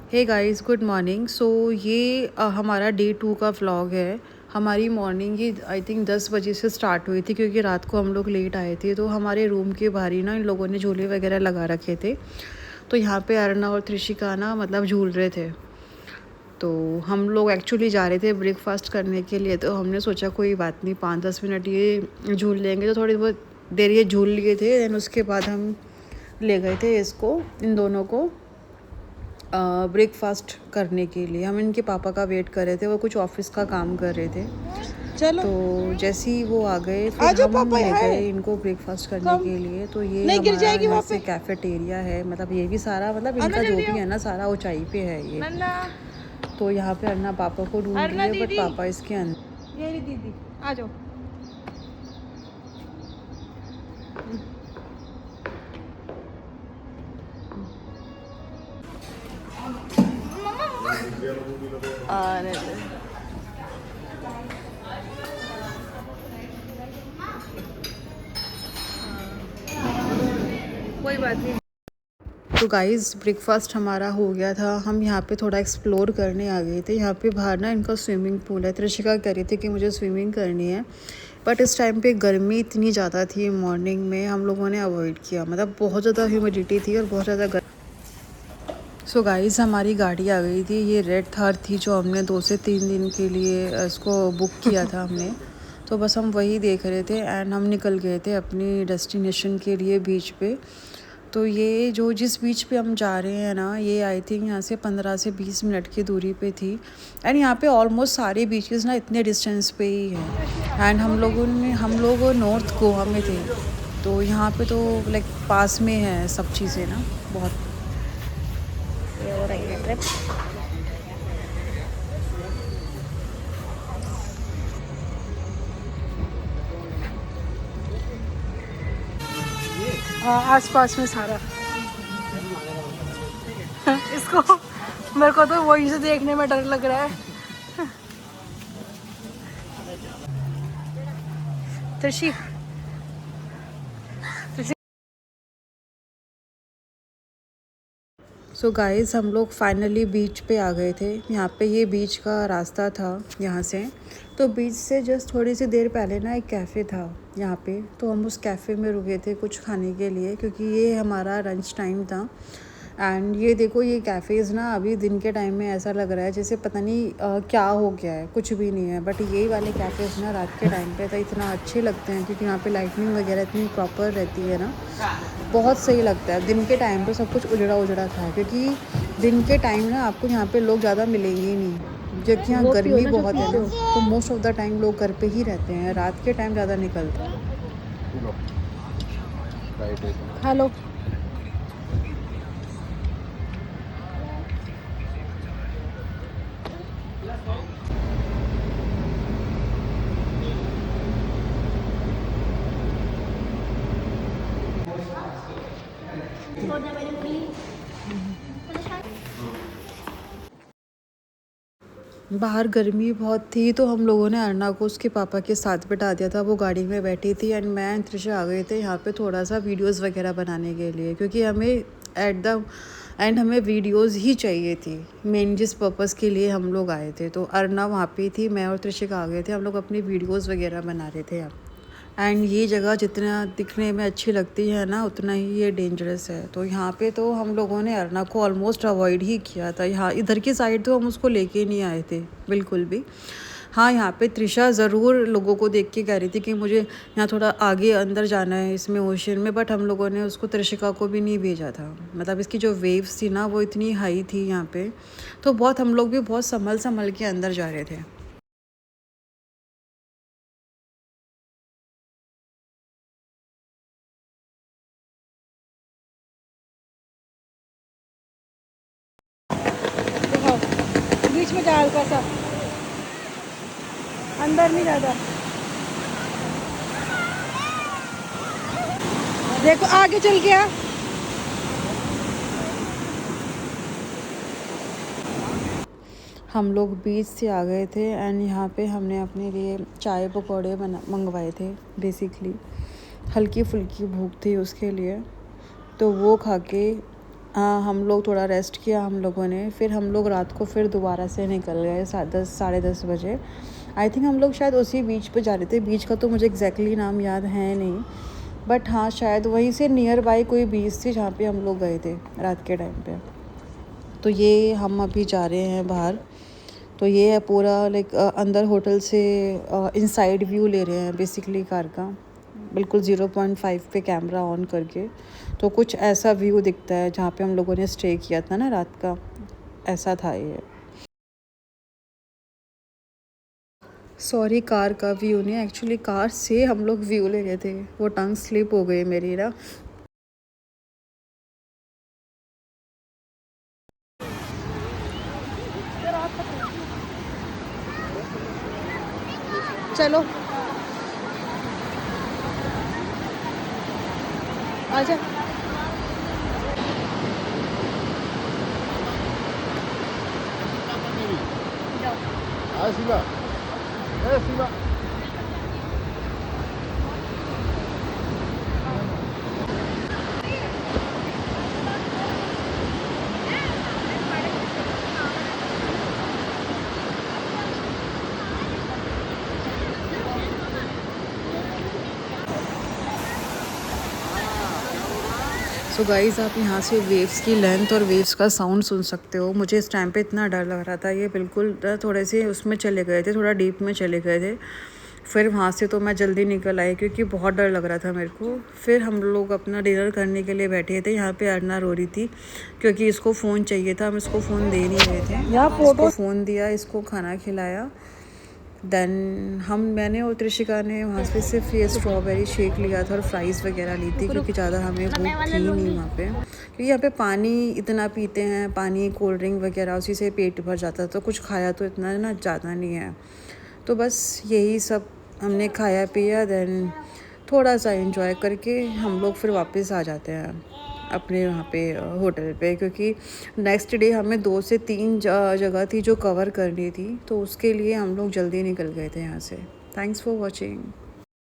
हे guys, good morning. So ये हमारा day 2 का व्लॉग है। हमारी मॉर्निंग ही आई थिंक 10 बजे से स्टार्ट हुई थी, क्योंकि रात को हम लोग लेट आए थे। तो हमारे रूम के बाहर ही ना इन लोगों ने झूले वगैरह लगा रखे थे। तो यहाँ पे अरना और त्रिशिका ना मतलब झूल रहे थे। तो हम लोग एक्चुअली जा रहे थे ब्रेकफास्ट करने के लिए। तो हमने सोचा कोई बात नहीं, 5-10 मिनट ये झूल लेंगे। तो थोड़ी बहुत देर ये झूल लिए थे। दैन उसके बाद हम ले गए थे इसको, इन दोनों को ब्रेकफास्ट करने के लिए। हम इनके पापा का वेट कर रहे थे, वो कुछ ऑफिस का काम कर रहे थे। चलो तो जैसे ही वो आ गए फिर आजो हम पापा ले है। गए इनको ब्रेकफास्ट करने के लिए। तो ये नहीं गिर हमारा जाएगी यहाँ वहाँ से पे। कैफेटेरिया है, मतलब ये भी सारा मतलब इनका जो भी है ना सारा ऊंचाई पे है ये। नन्ना तो यहाँ पे अन्ना पापा को ढूंढ रही अरना है, बट दीदी, पापा इसके अंदर। ये रही दीदी, आ जाओ। कोई बात नहीं। तो गाइस ब्रेकफास्ट हमारा हो गया था। हम यहाँ पे थोड़ा एक्सप्लोर करने आ गए थे। यहाँ पे बाहर ना इनका स्विमिंग पूल है। त्रिशिका कह रही थी कि मुझे स्विमिंग करनी है, बट इस टाइम पे गर्मी इतनी ज़्यादा थी, मॉर्निंग में हम लोगों ने अवॉइड किया। मतलब बहुत ज़्यादा ह्यूमिडिटी थी और बहुत ज़्यादा सो गाइस हमारी गाड़ी आ गई थी। ये रेड थार थी जो हमने 2 से 3 दिन के लिए इसको बुक किया था हमने। तो बस हम वही देख रहे थे एंड हम निकल गए थे अपनी डेस्टिनेशन के लिए, बीच पे। तो ये जो जिस बीच पे हम जा रहे हैं ना, ये आई थिंक यहाँ से 15 से 20 मिनट की दूरी पे थी। एंड यहाँ पे ऑलमोस्ट सारे बीचेस ना इतने डिस्टेंस पे ही हैं। एंड हम लोग नॉर्थ गोवा में थे। तो यहाँ पे तो लाइक पास में है सब चीज़ें ना बहुत। ये हो रही है ट्रिप। आस पास में सारा इसको मेरे को तो वही से देखने में डर लग रहा है। त्रिशी सो गाइस हम लोग फाइनली बीच पे आ गए थे। यहाँ पे ये बीच का रास्ता था यहाँ से। तो बीच से जस्ट थोड़ी सी देर पहले ना एक कैफ़े था यहाँ पे। तो हम उस कैफ़े में रुके थे कुछ खाने के लिए, क्योंकि ये हमारा लंच टाइम था। एंड ये देखो, ये कैफ़ेज़ ना अभी दिन के टाइम में ऐसा लग रहा है जैसे पता नहीं क्या हो गया है, कुछ भी नहीं है। बट यही वाले कैफ़ेज़ ना रात के टाइम पे तो इतना अच्छे लगते हैं, क्योंकि यहाँ पे लाइटनिंग वगैरह इतनी प्रॉपर रहती है ना, बहुत सही लगता है। दिन के टाइम पे सब कुछ उजड़ा उजड़ा था, क्योंकि दिन के टाइम ना आपको यहाँ पे लोग ज़्यादा मिलेंगे ही नहीं, जबकि यहाँ गर्मी बहुत है ना। तो मोस्ट ऑफ द टाइम लोग घर पे ही रहते हैं, रात के टाइम ज़्यादा निकलते हैं। हेलो। बाहर गर्मी बहुत थी, तो हम लोगों ने अरना को उसके पापा के साथ बिठा दिया था। वो गाड़ी में बैठी थी एंड मैं एंड त्रिशा आ गए थे यहाँ पे थोड़ा सा वीडियोस वगैरह बनाने के लिए, क्योंकि हमें एट द एंड हमें वीडियोस ही चाहिए थी, मेन जिस पर्पज़ के लिए हम लोग आए थे। तो अरना वहाँ पे थी, मैं और त्रिशिका आ गए थे। हम लोग अपनी वीडियोस वगैरह बना रहे थे अब। एंड ये जगह जितना दिखने में अच्छी लगती है ना, उतना ही ये डेंजरस है। तो यहाँ पे तो हम लोगों ने अरना को ऑलमोस्ट अवॉइड ही किया था। यहाँ इधर की साइड तो हम उसको लेके नहीं आए थे बिल्कुल भी। हाँ, यहाँ पे त्रिशा ज़रूर लोगों को देख के कह रही थी कि मुझे यहाँ थोड़ा आगे अंदर जाना है इसमें ओशन में, बट हम लोगों ने उसको त्रिशिका को भी नहीं भेजा था। मतलब इसकी जो वेव्स थी ना वो इतनी हाई थी यहाँ पे। तो बहुत हम लोग भी बहुत संभल संभल के अंदर जा रहे थे। देखो बीच में डाल का सा अंदर नहीं ज़्यादा। देखो आगे चल गया। हम लोग बीच से आ गए थे एंड यहाँ पे हमने अपने लिए चाय पकौड़े मंगवाए थे। बेसिकली हल्की फुल्की भूख थी उसके लिए, तो वो खा के हम लोग थोड़ा रेस्ट किया हम लोगों ने, फिर हम लोग रात को फिर दोबारा से निकल गए 10 साढ़े 10 बजे। आई थिंक हम लोग शायद उसी बीच पे जा रहे थे, बीच का तो मुझे एग्जैक्टली नाम याद है नहीं, बट हाँ शायद वहीं से नियर बाई कोई बीच थी जहाँ पे हम लोग गए थे रात के टाइम पे। तो ये हम अभी जा रहे हैं बाहर। तो ये है पूरा लाइक अंदर होटल से इनसाइड व्यू ले रहे हैं बेसिकली कार का, बिल्कुल 0.5 पे कैमरा ऑन करके। तो कुछ ऐसा व्यू दिखता है जहाँ पे हम लोगों ने स्टे किया था ना रात का, ऐसा था ये। सॉरी, कार का व्यू नहीं, एक्चुअली कार से हम लोग व्यू ले रहे थे, वो टंग स्लिप हो गई मेरी ना। चलो आजा। सो गाइज़, आप यहाँ से वेव्स की लेंथ और वेव्स का साउंड सुन सकते हो। मुझे इस टाइम पे इतना डर लग रहा था, ये बिल्कुल थोड़े से उसमें चले गए थे, थोड़ा डीप में चले गए थे। फिर वहाँ से तो मैं जल्दी निकल आई क्योंकि बहुत डर लग रहा था मेरे को। फिर हम लोग अपना डिनर करने के लिए बैठे थे। यहाँ पे अरना रो रही थी क्योंकि इसको फ़ोन चाहिए था, हम इसको फ़ोन दे नहीं रहे थे। इसको फ़ोन दिया, इसको खाना खिलाया। देन मैंने और त्रिशिका ने वहाँ से सिर्फ ये स्ट्रॉबेरी शेक लिया था और फ्राइज़ वगैरह ली थी क्योंकि ज़्यादा हमें भूख थी नहीं वहाँ पे, क्योंकि यहाँ पे पानी इतना पीते हैं, पानी कोल्ड ड्रिंक वगैरह उसी से पेट भर जाता है, तो कुछ खाया तो इतना ना ज़्यादा नहीं है। तो बस यही सब हमने खाया पिया, देन थोड़ा सा एंजॉय करके हम लोग फिर वापस आ जाते हैं अपने वहाँ पे होटल पे, क्योंकि नेक्स्ट डे हमें 2 से 3 जगह थी जो कवर करनी थी, तो उसके लिए हम लोग जल्दी निकल गए थे यहाँ से। Thanks for watching.